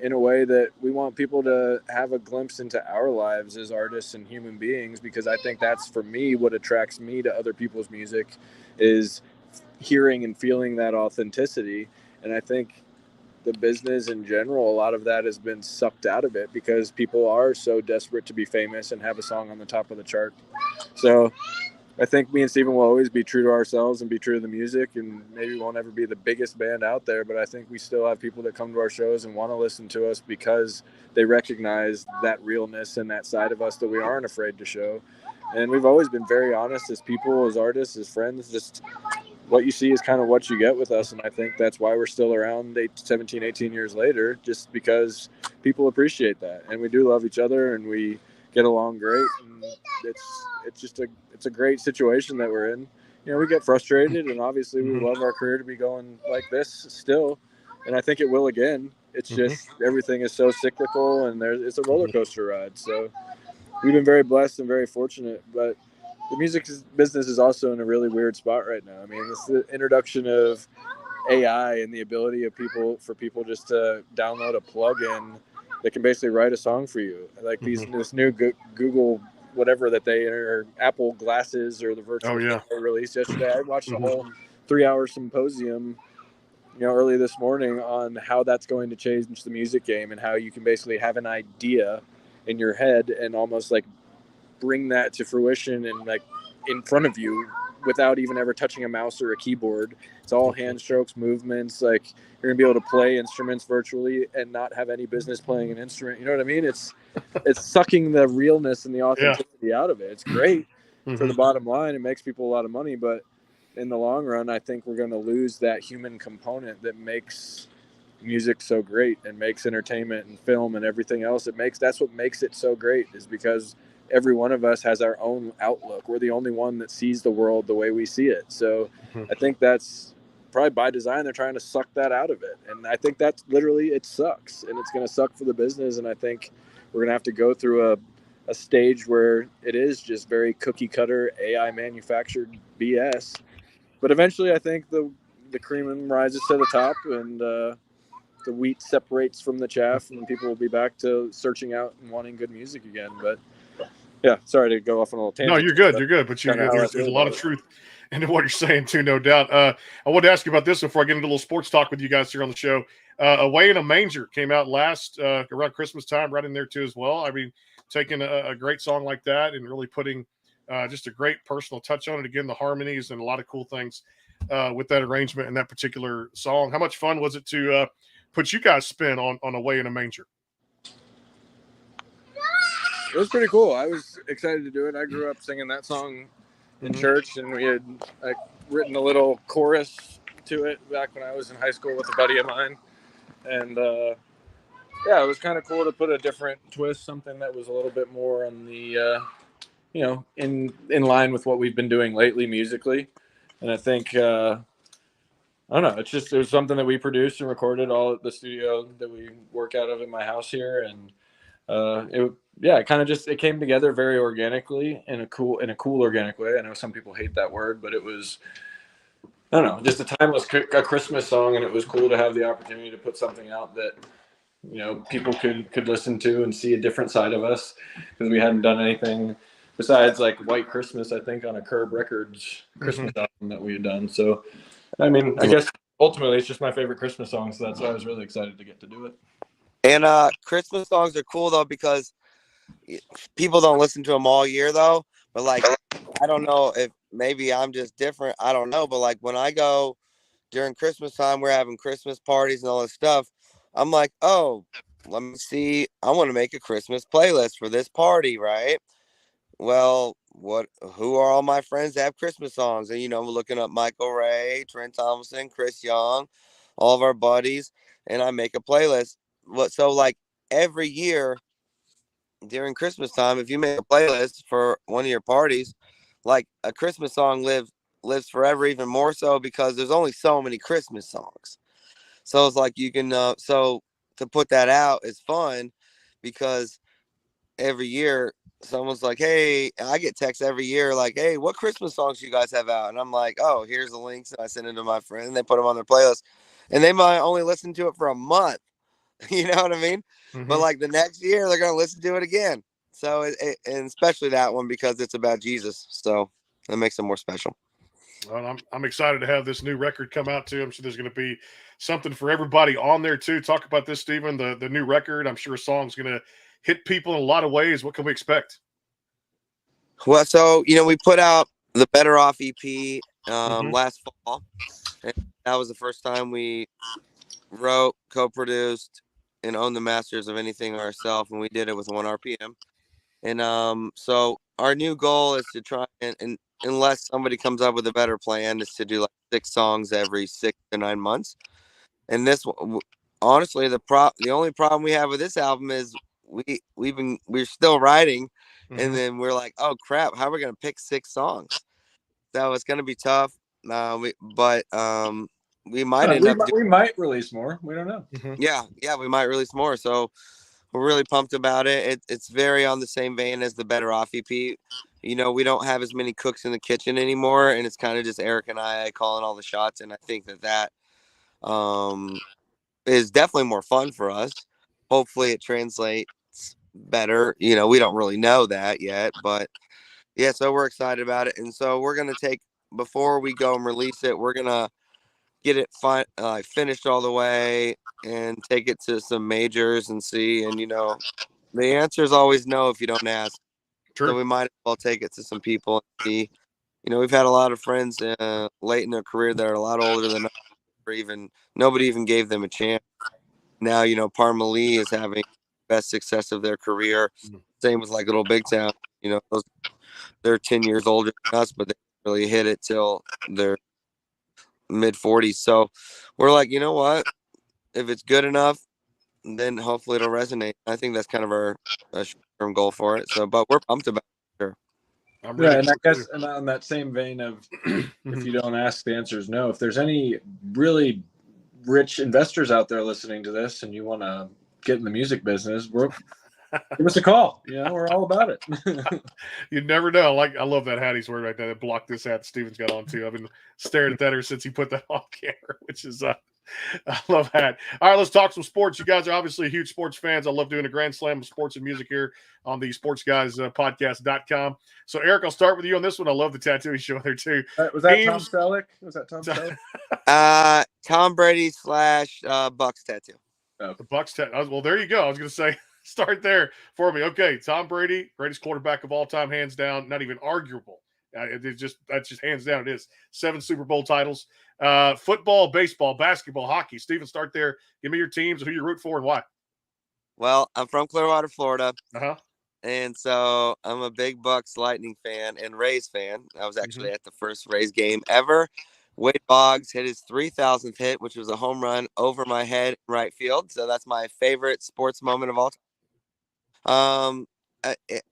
S3: in a way that we want people to have a glimpse into our lives as artists and human beings, because I think that's, for me, what attracts me to other people's music is hearing and feeling that authenticity. And I think the business in general, a lot of that has been sucked out of it because people are so desperate to be famous and have a song on the top of the chart. So I think me and Steven will always be true to ourselves and be true to the music, and maybe won't ever be the biggest band out there, but I think we still have people that come to our shows and want to listen to us because they recognize that realness and that side of us that we aren't afraid to show. And we've always been very honest as people, as artists, as friends. Just what you see is kind of what you get with us, and I think that's why we're still around 17, 18 years later, just because people appreciate that. And we do love each other, and we get along great, and it's a great situation that we're in. We get frustrated, and obviously we love our career to be going like this still, and I think it will again. It's just everything is so cyclical, and it's a roller coaster ride. So we've been very blessed and very fortunate, but the music business is also in a really weird spot right now. I mean, it's the introduction of AI and the ability of for people just to download a plugin that can basically write a song for you. Like this new Google whatever that or Apple glasses or the virtual they released yesterday. I watched a whole 3-hour symposium, early this morning on how that's going to change the music game and how you can basically have an idea in your head and almost like bring that to fruition and like in front of you without even ever touching a mouse or a keyboard. It's all hand strokes, movements. Like you're gonna be able to play instruments virtually and not have any business playing an instrument. You know what I mean? It's sucking the realness and the authenticity out of it. It's great for the bottom line. It makes people a lot of money, but in the long run, I think we're going to lose that human component that makes music so great and makes entertainment and film and everything else. That's what makes it so great, is because every one of us has our own outlook. We're the only one that sees the world the way we see it. So I think that's probably by design. They're trying to suck that out of it. And I think that's literally, it sucks, and it's going to suck for the business. And I think we're going to have to go through a stage where it is just very cookie cutter AI manufactured BS. But eventually I think the cream rises to the top, and the wheat separates from the chaff, and people will be back to searching out and wanting good music again. But yeah, sorry to go off on a little tangent.
S1: No, you're good. You're good. But there's a lot of truth into what you're saying too, no doubt. I wanted to ask you about this before I get into a little sports talk with you guys here on the show. Away in a Manger came out last around Christmas time, right in there too as well. I mean, taking a great song like that and really putting just a great personal touch on it. Again, the harmonies and a lot of cool things with that arrangement and that particular song. How much fun was it to put you guys spin on Away in a Manger?
S3: was pretty cool. I was excited to do it. I grew up singing that song in church, and we had written a little chorus to it back when I was in high school with a buddy of mine. And yeah, it was kind of cool to put a different twist, something that was a little bit more on the, in line with what we've been doing lately musically. And I think, I don't know, it was something that we produced and recorded all at the studio that we work out of in my house here. And it came together very organically in a cool organic way. I know some people hate that word, but it was, I don't know, just a timeless a Christmas song, and it was cool to have the opportunity to put something out that, people could listen to and see a different side of us, because we hadn't done anything besides like White Christmas, I think, on a Curb Records Christmas album that we had done. So, I mean, I guess ultimately it's just my favorite Christmas song, so that's why I was really excited to get to do it.
S2: And Christmas songs are cool though, because people don't listen to them all year though. But like, I don't know if maybe I'm just different. I don't know. But like when I go during Christmas time, we're having Christmas parties and all this stuff. I'm like, oh, let me see. I want to make a Christmas playlist for this party, right? Well, who are all my friends that have Christmas songs? And, we're looking up Michael Ray, Trent Thompson, Chris Young, all of our buddies. And I make a playlist. So like every year during Christmas time, if you make a playlist for one of your parties, like a Christmas song lives forever, even more so because there's only so many Christmas songs. So it's like you can, so to put that out is fun, because every year someone's like, hey, I get texts every year like, hey, what Christmas songs you guys have out? And I'm like, oh, here's the links. And I send it to my friend, and they put them on their playlist, and they might only listen to it for a month. You know what I mean? But like the next year, they're going to listen to it again. So, and especially that one, because it's about Jesus. So that makes it more special.
S1: Well, I'm excited to have this new record come out too. I'm sure there's going to be something for everybody on there too. Talk about this, Stephen, the new record. I'm sure a song's going to hit people in a lot of ways. What can we expect?
S2: Well, so, we put out the Better Off EP last fall. And that was the first time we wrote, co-produced, and owned the masters of anything ourselves. And we did it with 1 RPM. And so our new goal is to try and unless somebody comes up with a better plan, is to do like 6 songs every 6 to 9 months. And this, honestly, the only problem we have with this album is we're still writing, and then we're like, oh crap, how are we gonna pick 6 songs? So it's gonna be tough. We might
S3: release more. We don't know.
S2: Yeah, we might release more. So we're really pumped about it. It's very on the same vein as the Better Off EP. We don't have as many cooks in the kitchen anymore, and it's kind of just Eric and I calling all the shots. And I think that is definitely more fun for us. Hopefully it translates better. We don't really know that yet, but yeah, so we're excited about it. And so we're going to before we go and release it, we're going to get it finished all the way and take it to some majors and see. And, the answer is always no if you don't ask. True. So we might as well take it to some people and see. We've had a lot of friends late in their career that are a lot older than us, or nobody even gave them a chance. Now, Parmalee is having the best success of their career. Same with like Little Big Town. They're 10 years older than us, but they really hit it till their mid 40s. So we're like, you know what? If it's good enough, then hopefully it'll resonate. I think that's kind of our short-term goal for it. So, but we're pumped about it. Sure.
S3: And I guess, and on that same vein of if you don't ask, the answer is no. If there's any really rich investors out there listening to this and you want to get in the music business, give us a call. We're all about it.
S1: You never know. I love that hat he's wearing right there. That blocked this hat Steven's got on too. I've been staring at that ever since he put that on camera, which is I love that. All right, let's talk some sports. You guys are obviously huge sports fans. I love doing a grand slam of sports and music here on the Sports Guys podcast.com. So, Eric, I'll start with you on this one. I love the tattoo he's showing there, too.
S3: Was that Tom Selleck?
S2: Tom Brady / Bucks tattoo.
S1: Oh. The Bucks tattoo. Well, there you go. I was going to say, start there for me. Okay, Tom Brady, greatest quarterback of all time, hands down, not even arguable. That's just hands down. It is 7 Super Bowl titles. Football, baseball, basketball, hockey. Steven, start there. Give me your teams, who you root for, and why.
S2: Well, I'm from Clearwater, Florida. And so I'm a big Bucks Lightning fan and Rays fan. I was actually at the first Rays game ever. Wade Boggs hit his 3,000th hit, which was a home run over my head in right field. So that's my favorite sports moment of all time.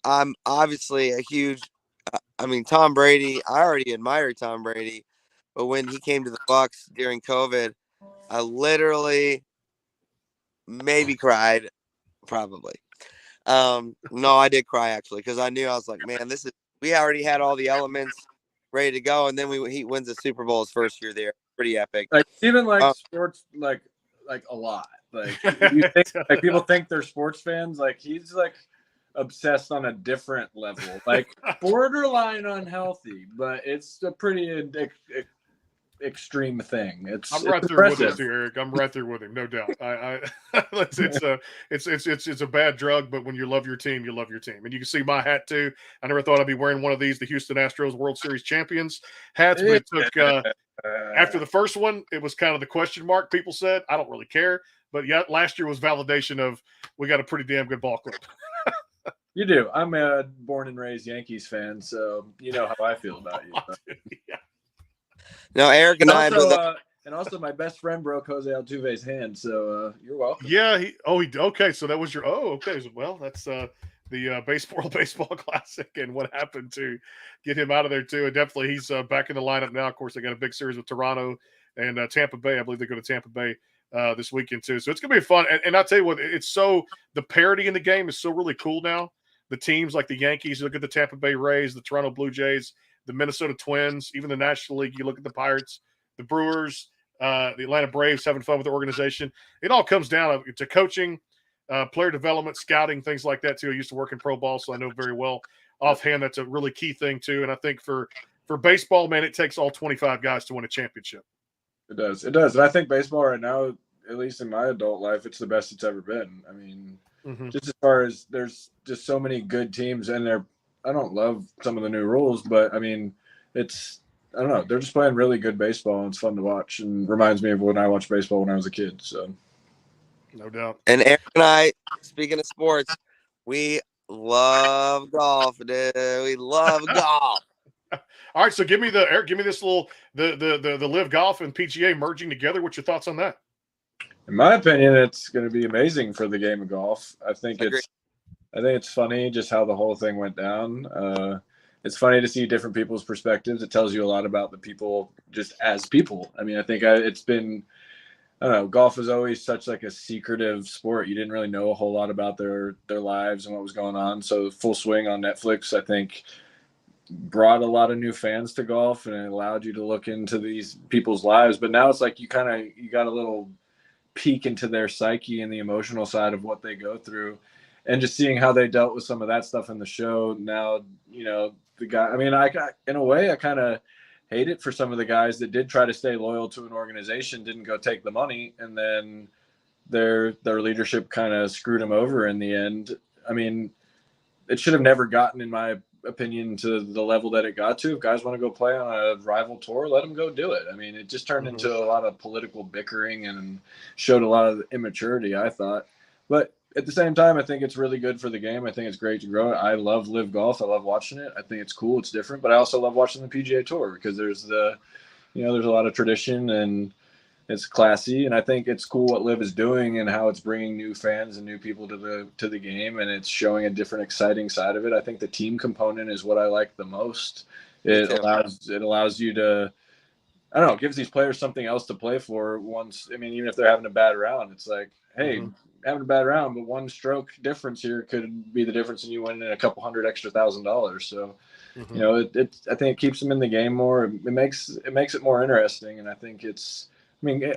S2: I'm obviously a huge, Tom Brady. I already admired Tom Brady, but when he came to the Bucks during COVID, I literally maybe cried, probably. No, I did cry actually, because I was like, man, we already had all the elements ready to go, and then he wins the Super Bowl his first year there. Pretty epic.
S3: Like even sports, like a lot. Like you think, like people think they're sports fans. Like he's like obsessed on a different level, like borderline unhealthy, but it's a pretty extreme thing.
S1: I'm right there with him too, Eric. I'm right there with him, no doubt. It's a bad drug, but when you love your team, you love your team. And you can see my hat too. I never thought I'd be wearing one of these, the Houston Astros World Series champions hats, but it took after the first one, it was kind of the question mark. People said, I don't really care. But yeah, last year was validation of we got a pretty damn good ball club.
S3: You do. I'm a born and raised Yankees fan, so you know how I feel about you.
S1: Yeah.
S2: No, Eric and I.
S3: And also, my best friend broke Jose Altuve's hand, so you're welcome.
S1: Yeah. Okay. So that was your. Oh, okay. Well, that's the baseball classic, and what happened to get him out of there too. And definitely, he's back in the lineup now. Of course, they got a big series with Toronto and Tampa Bay. I believe they go to Tampa Bay this weekend too. So it's gonna be fun. And I'll tell you what, the parity in the game is so really cool now. The teams like the Yankees, you look at the Tampa Bay Rays, the Toronto Blue Jays, the Minnesota Twins, even the National League. You look at the Pirates, the Brewers, the Atlanta Braves having fun with the organization. It all comes down to coaching, player development, scouting, things like that too. I used to work in pro ball, so I know very well offhand that's a really key thing too. And I think for baseball, man, it takes all 25 guys to win a championship.
S3: It does. And I think baseball right now, at least in my adult life, it's the best it's ever been. I mean, just as far as there's just so many good teams, and I don't love some of the new rules, but I mean, I don't know. They're just playing really good baseball, and it's fun to watch, and reminds me of when I watched baseball when I was a kid. So,
S1: no doubt.
S2: And Eric and I, speaking of sports, we love golf, dude. We love golf.
S1: All right, so give me this little the Live Golf and PGA merging together. What's your thoughts on that?
S3: In my opinion, it's going to be amazing for the game of golf. I think it's funny just how the whole thing went down. It's funny to see different people's perspectives. It tells you a lot about the people just as people. I mean, I think it's been, I don't know, golf is always such like a secretive sport. You didn't really know a whole lot about their lives and what was going on. So Full Swing on Netflix, I think, brought a lot of new fans to golf, and it allowed you to look into these people's lives. But now it's like you got a little peek into their psyche and the emotional side of what they go through, and just seeing how they dealt with some of that stuff in the show. Now, the guy, I mean, in a way, I kind of hate it for some of the guys that did try to stay loyal to an organization, didn't go take the money, and then their leadership kind of screwed them over in the end. I mean, it should have never gotten, in my opinion, to the level that it got to. If guys want to go play on a rival tour, let them go do it. I mean, it just turned into a lot of political bickering and showed a lot of immaturity, I thought. But at the same time, I think it's really good for the game. I think it's great to grow it. I love Live Golf. I love watching it. I think it's cool. It's different, but I also love watching the PGA Tour because there's a lot of tradition and it's classy. And I think it's cool what Live is doing and how it's bringing new fans and new people to the game, and it's showing a different, exciting side of it. I think the team component is what I like the most. It allows you to, I don't know, it gives these players something else to play for once. I mean, even if they're having a bad round, it's like, hey, having a bad round, but one stroke difference here could be the difference in you winning a couple $100,000 extra. So, I think it keeps them in the game more. It makes it more interesting. And I think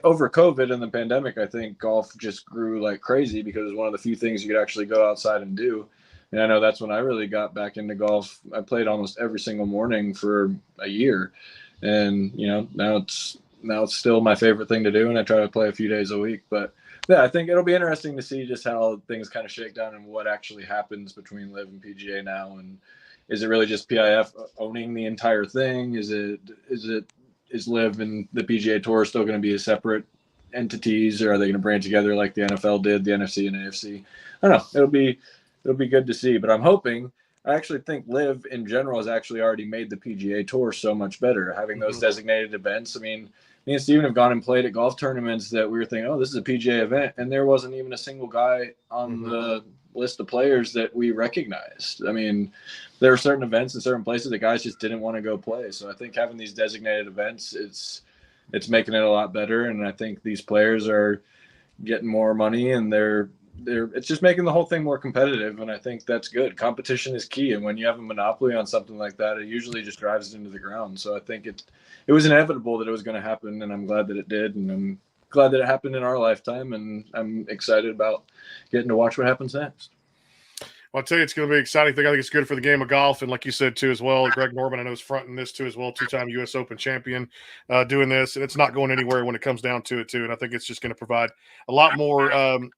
S3: over COVID and the pandemic, I think golf just grew like crazy because it was one of the few things you could actually go outside and do. And I know that's when I really got back into golf. I played almost every single morning for a year. And, now it's still my favorite thing to do. And I try to play a few days a week, but yeah, I think it'll be interesting to see just how things kind of shake down and what actually happens between Live and PGA now. And is it really just PIF owning the entire thing? Is Live and the PGA Tour still going to be separate entities, or are they going to brand together like the NFL did, the NFC and AFC? I don't know. it'll be good to see. But I'm hoping. I actually think Live in general has actually already made the PGA Tour so much better, having those designated events. I mean, me and Steven have gone and played at golf tournaments that we were thinking, oh, this is a PGA event, and there wasn't even a single guy on the list of players that we recognized. I mean, there were certain events in certain places that guys just didn't want to go play. So I think having these designated events, it's making it a lot better, and I think these players are getting more money, and it's just making the whole thing more competitive, and I think that's good. Competition is key, and when you have a monopoly on something like that, it usually just drives it into the ground. So I think it was inevitable that it was going to happen, and I'm glad that it did, and I'm glad that it happened in our lifetime, and I'm excited about getting to watch what happens next.
S1: Well, I'll tell you, it's going to be an exciting thing. I think it's good for the game of golf. And like you said, too, as well, Greg Norman, I know, is fronting this, too, as well, two-time U.S. Open champion doing this. And it's not going anywhere when it comes down to it, too. And I think it's just going to provide a lot more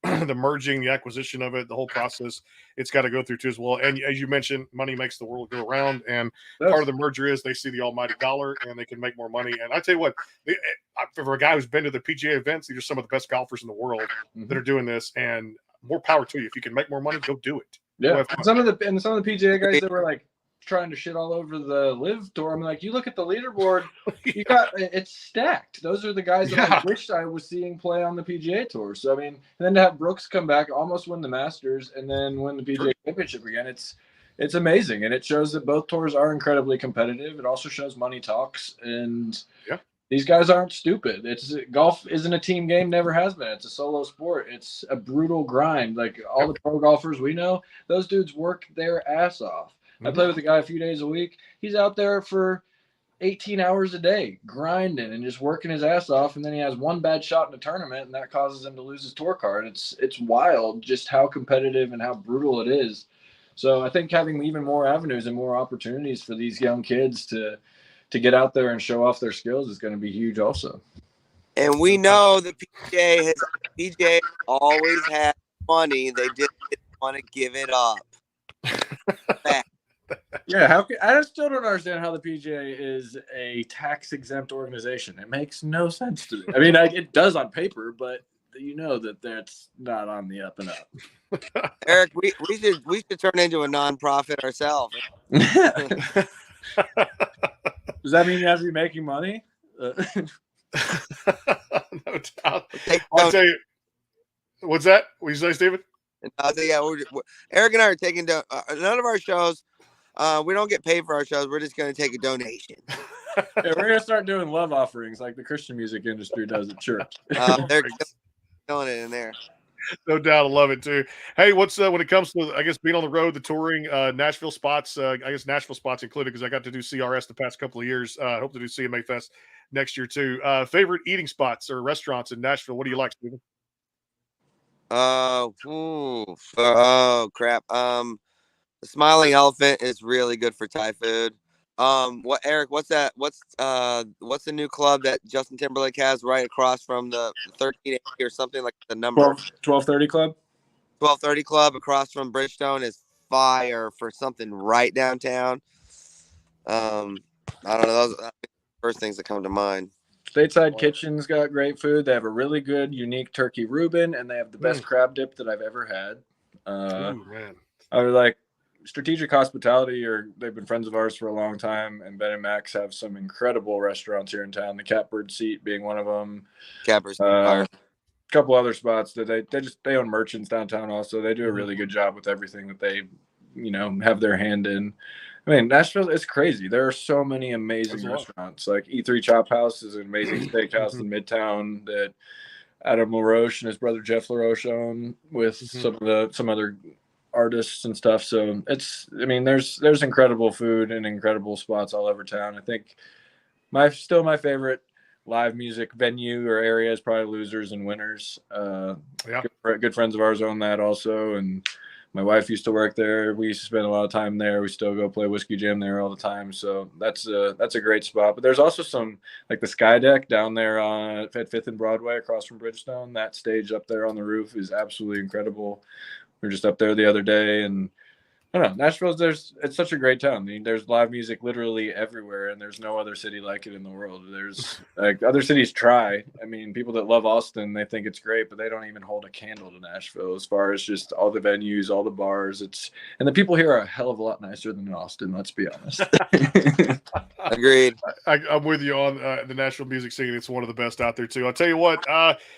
S1: the merging, the acquisition of it, the whole process it's got to go through, too, as well. And as you mentioned, money makes the world go around. And part of the merger is they see the almighty dollar and they can make more money. And I tell you what, for a guy who's been to the PGA events, these are some of the best golfers in the world that are doing this. And more power to you. If you can make more money, go do it.
S3: Yeah, and some of the PGA guys that were like trying to shit all over the Live Tour, I'm like, you look at the leaderboard, you got it's stacked. Those are the guys that I wished I was seeing play on the PGA Tour. So I mean, and then to have Brooks come back, almost win the Masters, and then win the PGA Championship again, it's amazing, and it shows that both tours are incredibly competitive. It also shows money talks, and these guys aren't stupid. Golf isn't a team game, never has been. It's a solo sport. It's a brutal grind. Like all the pro golfers we know, those dudes work their ass off. I play with a guy a few days a week. He's out there for 18 hours a day grinding and just working his ass off, and then he has one bad shot in a tournament, and that causes him to lose his tour card. It's wild just how competitive and how brutal it is. So I think having even more avenues and more opportunities for these young kids to get out there and show off their skills is going to be huge also.
S2: And we know the PGA always had money. They just didn't want to give it up.
S3: Yeah, I still don't understand how the PGA is a tax-exempt organization. It makes no sense to me. I mean, it does on paper, but you know that's not on the up and up.
S2: Eric, we should turn into a nonprofit ourselves.
S3: Does that mean you have to be making money?
S1: No doubt. I'll tell you. What's that? What you say, Steven?
S2: Eric and I are taking none of our shows. We don't get paid for our shows. We're just going to take a donation.
S3: Yeah, we're going to start doing love offerings like the Christian music industry does at church.
S2: They're killing it in there.
S1: No doubt. I love it too. Hey, what's when it comes to, I guess, being on the road, the touring, Nashville spots, I guess Nashville spots included, because I got to do CRS the past couple of years. I hope to do CMA Fest next year too. Favorite eating spots or restaurants in Nashville? What do you like, Steven?
S2: Oh crap. The Smiling Elephant is really good for Thai food. Eric, what's that? What's the new club that Justin Timberlake has right across from the 1380 or something, like the number
S3: 1230 Club?
S2: 1230 Club across from Bridgestone is fire for something right downtown. I don't know. Those are the first things that come to mind.
S3: Stateside Kitchen's got great food. They have a really good, unique turkey Reuben, and they have the best crab dip that I've ever had.
S1: Man.
S3: I was like, Strategic Hospitality, they've been friends of ours for a long time, and Ben and Max have some incredible restaurants here in town. The Catbird Seat being one of them.
S2: Catbird Seat.
S3: A couple other spots that they own merchants downtown also. They do a really good job with everything that they, have their hand in. I mean, Nashville is crazy. There are so many amazing restaurants. Like E3 Chop House is an amazing steakhouse in Midtown that Adam LaRoche and his brother Jeff LaRoche own with some other artists and stuff. So there's incredible food and incredible spots all over town. I think my favorite live music venue or area is probably Losers and Winners. Good friends of ours own that also, and my wife used to work there. We used to spend a lot of time there. We still go play Whiskey Jam there all the time. So that's a great spot. But there's also some, like the Sky Deck down there at 5th and Broadway across from Bridgestone. That stage up there on the roof is absolutely incredible. We were just up there the other day, and I don't know. It's such a great town. I mean, there's live music literally everywhere, and there's no other city like it in the world. There's like other cities try. I mean, people that love Austin, they think it's great, but they don't even hold a candle to Nashville as far as just all the venues, all the bars. And the people here are a hell of a lot nicer than in Austin. Let's be honest.
S2: Agreed.
S1: I'm with you on the Nashville music scene. It's one of the best out there too. I'll tell you what,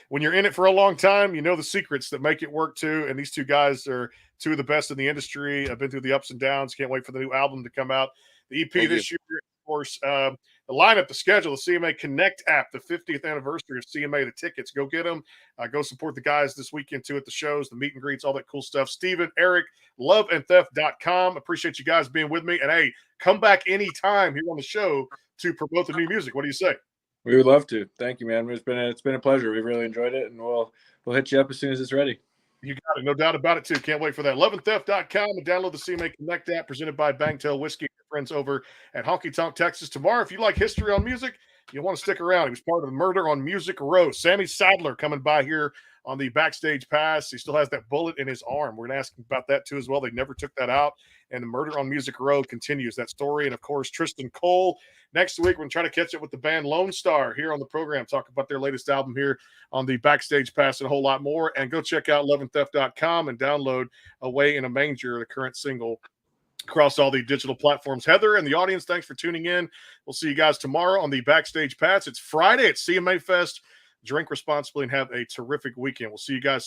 S1: when you're in it for a long time, you know the secrets that make it work too. And these two guys are two of the best in the industry. I've been through the ups and downs. Can't wait for the new album to come out. The EP this year, of course, the lineup, the schedule, the CMA Connect app, the 50th anniversary of CMA, the tickets. Go get them. Go support the guys this weekend too at the shows, the meet and greets, all that cool stuff. Steven, Eric, loveandtheft.com. Appreciate you guys being with me. And hey, come back anytime here on the show to promote the new music. What do you say?
S3: We would love to. Thank you, man. It's been a pleasure. We've really enjoyed it, and we'll hit you up as soon as it's ready.
S1: You got it. No doubt about it, too. Can't wait for that. Loveandtheft.com and download the CMA Connect app presented by Bangtail Whiskey, friends over at Honky Tonk, Texas. Tomorrow, if you like history on music, you'll want to stick around. He was part of the Murder on Music Row. Sammy Sadler coming by here on the Backstage Pass. He still has that bullet in his arm. We're going to ask him about that, too, as well. They never took that out. And the Murder on Music Row continues that story. And, of course, Tristan Cole. Next week, we're going to try to catch up with the band Lone Star here on the program, talk about their latest album here on the Backstage Pass and a whole lot more. And go check out loveandtheft.com and download Away in a Manger, the current single, across all the digital platforms. Heather and the audience, thanks for tuning in. We'll see you guys tomorrow on the Backstage Pass. It's Friday at CMA Fest. Drink responsibly and have a terrific weekend. We'll see you guys